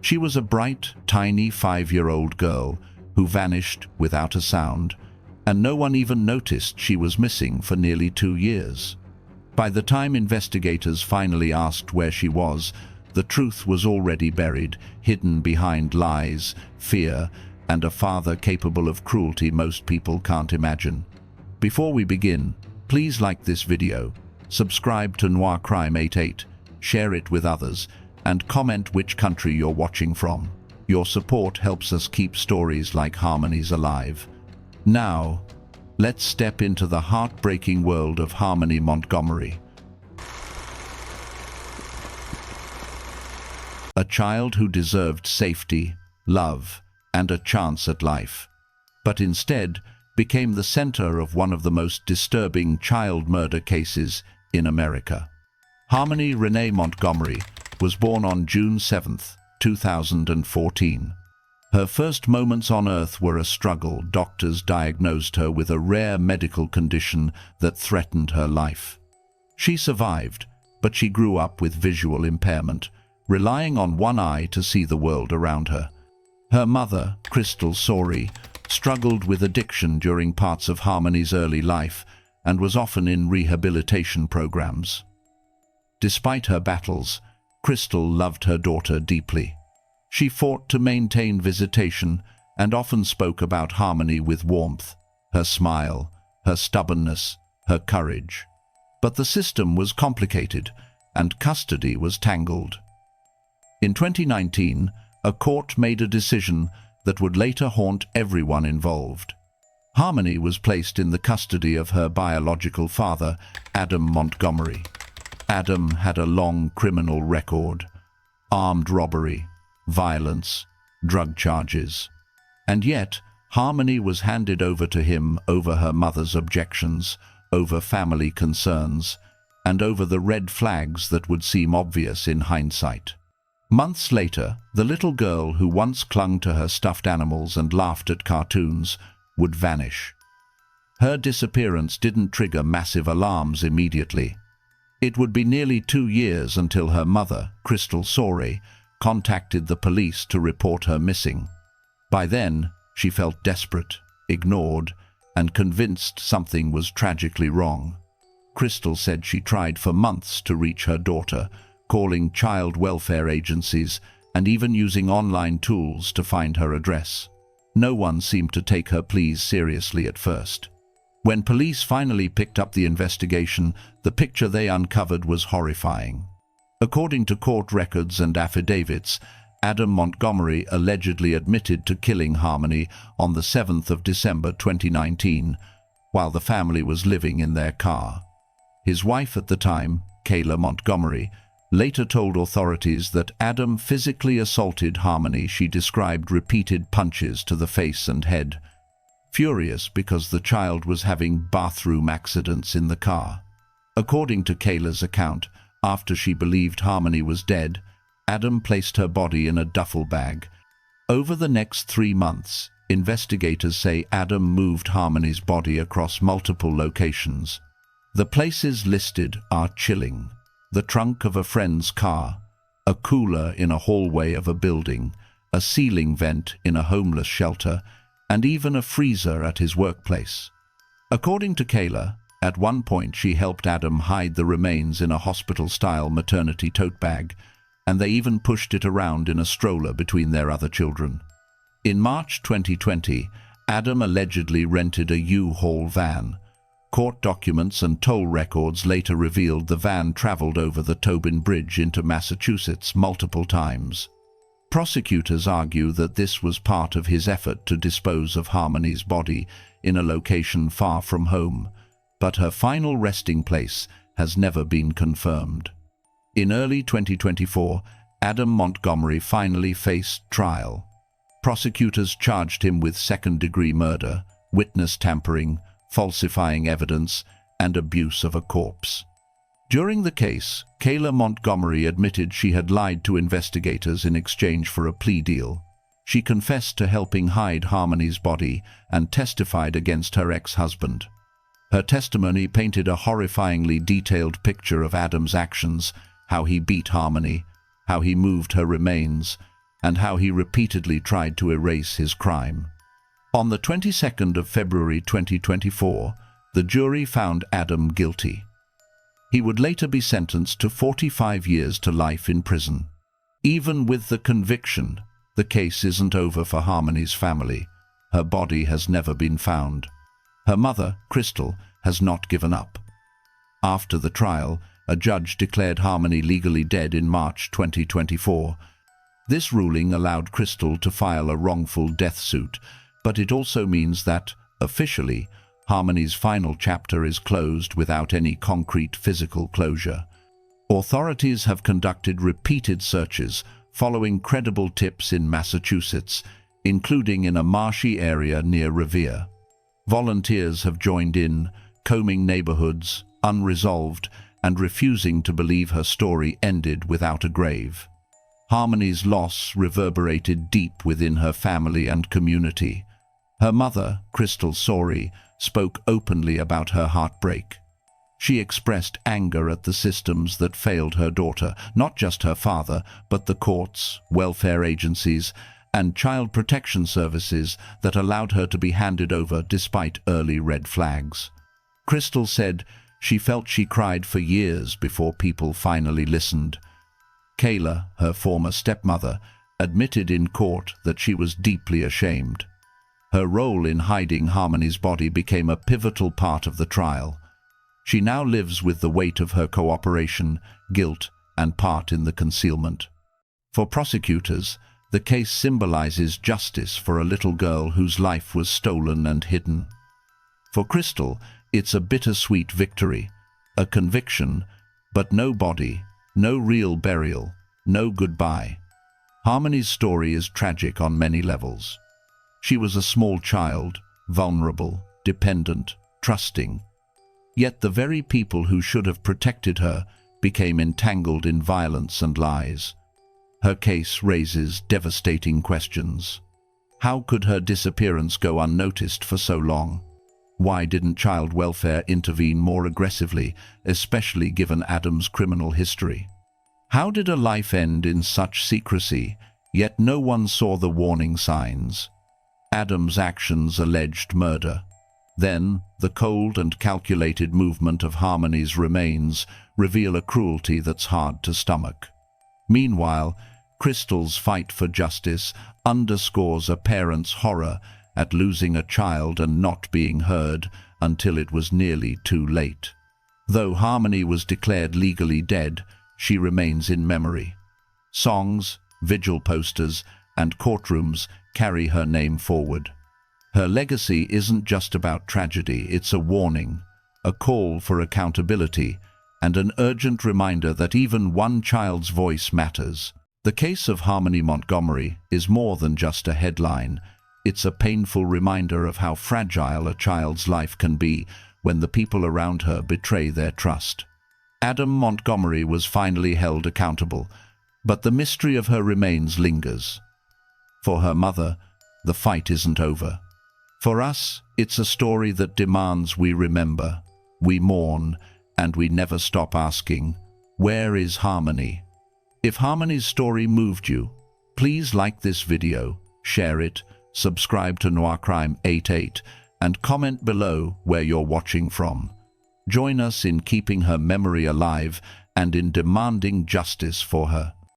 She was a bright, tiny 5-year-old girl who vanished without a sound, and no one even noticed she was missing for nearly 2 years. By the time investigators finally asked where she was, the truth was already buried, hidden behind lies, fear, and a father capable of cruelty most people can't imagine. Before we begin, please like this video, subscribe to Noir Crime 88, share it with others, and comment which country you're watching from. Your support helps us keep stories like Harmony's alive. Now, let's step into the heartbreaking world of Harmony Montgomery. A child who deserved safety, love, and a chance at life, but instead became the center of one of the most disturbing child murder cases in America. Harmony Renee Montgomery was born on June 7, 2014. Her first moments on Earth were a struggle. Doctors diagnosed her with a rare medical condition that threatened her life. She survived, but she grew up with visual impairment, relying on one eye to see the world around her. Her mother, Crystal Sorey, struggled with addiction during parts of Harmony's early life and was often in rehabilitation programs. Despite her battles, Crystal loved her daughter deeply. She fought to maintain visitation and often spoke about Harmony with warmth, her smile, her stubbornness, her courage. But the system was complicated and custody was tangled. In 2019, a court made a decision that would later haunt everyone involved. Harmony was placed in the custody of her biological father, Adam Montgomery. Adam had a long criminal record: armed robbery, violence, drug charges. And yet, Harmony was handed over to him over her mother's objections, over family concerns, and over the red flags that would seem obvious in hindsight. Months later, the little girl who once clung to her stuffed animals and laughed at cartoons would vanish. Her disappearance didn't trigger massive alarms immediately. It would be nearly 2 years until her mother, Crystal Sorey, contacted the police to report her missing. By then, she felt desperate, ignored, and convinced something was tragically wrong. Crystal said she tried for months to reach her daughter, calling child welfare agencies and even using online tools to find her address. No one seemed to take her pleas seriously at first. When police finally picked up the investigation, the picture they uncovered was horrifying. According to court records and affidavits, Adam Montgomery allegedly admitted to killing Harmony on the 7th of December 2019, while the family was living in their car. His wife at the time, Kayla Montgomery, later told authorities that Adam physically assaulted Harmony. She described repeated punches to the face and head, furious because the child was having bathroom accidents in the car. According to Kayla's account, after she believed Harmony was dead, Adam placed her body in a duffel bag. Over the next 3 months, investigators say Adam moved Harmony's body across multiple locations. The places listed are chilling: the trunk of a friend's car, a cooler in a hallway of a building, a ceiling vent in a homeless shelter, and even a freezer at his workplace. According to Kayla, at one point she helped Adam hide the remains in a hospital-style maternity tote bag, and they even pushed it around in a stroller between their other children. In March 2020, Adam allegedly rented a U-Haul van. Court documents and toll records later revealed the van traveled over the Tobin Bridge into Massachusetts multiple times. Prosecutors argue that this was part of his effort to dispose of Harmony's body in a location far from home, but her final resting place has never been confirmed. In early 2024, Adam Montgomery finally faced trial. Prosecutors charged him with second-degree murder, witness tampering, falsifying evidence, and abuse of a corpse. During the case, Kayla Montgomery admitted she had lied to investigators in exchange for a plea deal. She confessed to helping hide Harmony's body and testified against her ex-husband. Her testimony painted a horrifyingly detailed picture of Adam's actions: how he beat Harmony, how he moved her remains, and how he repeatedly tried to erase his crime. On the 22nd of February 2024, the jury found Adam guilty. He would later be sentenced to 45 years to life in prison. Even with the conviction, the case isn't over for Harmony's family. Her body has never been found. Her mother, Crystal, has not given up. After the trial, a judge declared Harmony legally dead in March 2024. This ruling allowed Crystal to file a wrongful death suit, but it also means that, officially, Harmony's final chapter is closed without any concrete physical closure. Authorities have conducted repeated searches following credible tips in Massachusetts, including in a marshy area near Revere. Volunteers have joined in, combing neighborhoods, unresolved, and refusing to believe her story ended without a grave. Harmony's loss reverberated deep within her family and community. Her mother, Crystal Sorey, spoke openly about her heartbreak. She expressed anger at the systems that failed her daughter, not just her father, but the courts, welfare agencies, and child protection services that allowed her to be handed over despite early red flags. Crystal said she felt she cried for years before people finally listened. Kayla, her former stepmother, admitted in court that she was deeply ashamed. Her role in hiding Harmony's body became a pivotal part of the trial. She now lives with the weight of her cooperation, guilt, and part in the concealment. For prosecutors, the case symbolizes justice for a little girl whose life was stolen and hidden. For Crystal, it's a bittersweet victory, a conviction, but no body, no real burial, no goodbye. Harmony's story is tragic on many levels. She was a small child, vulnerable, dependent, trusting. Yet the very people who should have protected her became entangled in violence and lies. Her case raises devastating questions. How could her disappearance go unnoticed for so long? Why didn't child welfare intervene more aggressively, especially given Adam's criminal history? How did a life end in such secrecy, yet no one saw the warning signs? Adam's actions alleged murder. Then, the cold and calculated movement of Harmony's remains reveal a cruelty that's hard to stomach. Meanwhile, Crystal's fight for justice underscores a parent's horror at losing a child and not being heard until it was nearly too late. Though Harmony was declared legally dead, she remains in memory. Songs, vigil posters, and courtrooms carry her name forward. Her legacy isn't just about tragedy, it's a warning, a call for accountability, and an urgent reminder that even one child's voice matters. The case of Harmony Montgomery is more than just a headline. It's a painful reminder of how fragile a child's life can be when the people around her betray their trust. Adam Montgomery was finally held accountable, but the mystery of her remains lingers. For her mother, the fight isn't over. For us, it's a story that demands we remember, we mourn, and we never stop asking, where is Harmony? If Harmony's story moved you, please like this video, share it, subscribe to Noir Crime 88, and comment below where you're watching from. Join us in keeping her memory alive and in demanding justice for her.